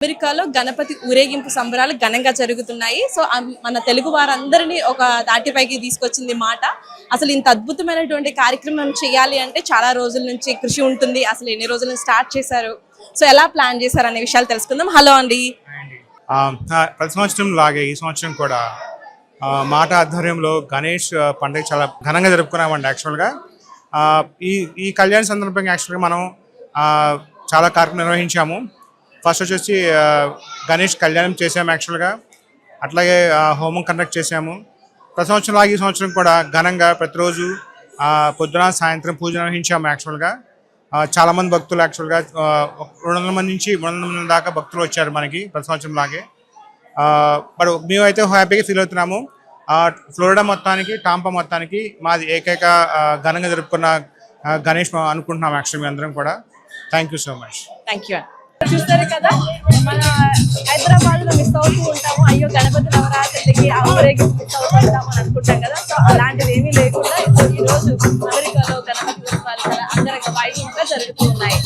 అమెరికాలో గణపతి ఊరేగింపు సంబరాలు ఘనంగా జరుగుతున్నాయి. సో మన తెలుగు వారందరినీ ఒక దాటిపైకి తీసుకొచ్చింది మాట. అసలు ఇంత అద్భుతమైనటువంటి కార్యక్రమం చేయాలి అంటే చాలా రోజుల నుంచి కృషి ఉంటుంది. అసలు ఎన్ని రోజుల నుంచి స్టార్ట్ చేశారు, సో ఎలా ప్లాన్ చేశారు అనే విషయాలు తెలుసుకుందాం. హలో అండి. ప్రతి సంవత్సరం లాగే ఈ సంవత్సరం కూడా మాట ఆధ్వర్యంలో గణేష్ పండుగ చాలా ఘనంగా జరుపుకున్నామండి. యాక్చువల్గా ఈ కళ్యాణ సందర్భంగా యాక్చువల్గా మనం చాలా కార్యక్రమం నిర్వహించాము. ఫస్ట్ వచ్చేసి గణేష్ కళ్యాణం చేసాము యాక్చువల్గా. అట్లాగే హోమం కండక్ట్ చేసాము. ప్రతి సంవత్సరం లాగే ఈ సంవత్సరం కూడా ఘనంగా ప్రతిరోజు పొద్దున సాయంత్రం పూజ నిర్వహించాము యాక్చువల్గా. చాలామంది భక్తులు యాక్చువల్గా 200 మంది నుంచి 300 మంది దాకా భక్తులు వచ్చారు మనకి ప్రతి సంవత్సరం లాగే. బట్ మేమైతే హ్యాపీగా ఫీల్ అవుతున్నాము. ఫ్లోరిడా మొత్తానికి, టాంపా మొత్తానికి మాది ఏకైక ఘనంగా జరుపుకున్న గణేష్ అనుకుంటున్నాం యాక్చువల్లీ అందరం కూడా. Thank you so much. Thank you. చూస్తారు కదా, మన హైదరాబాద్ లో మిస్ అవుతూ ఉంటాము. అయ్యో గణపతి నవరాత్రికి ఆ ఊరేగింపు మిస్ అవుతుంటాము అని అనుకుంటాం కదా. సో అలాంటిది ఏమీ లేకుండా ఈ రోజు అమెరికాలో గణపతి ఉత్సవాలు చాలా అంగరంగ వైభవంగా జరుగుతూ ఉన్నాయి.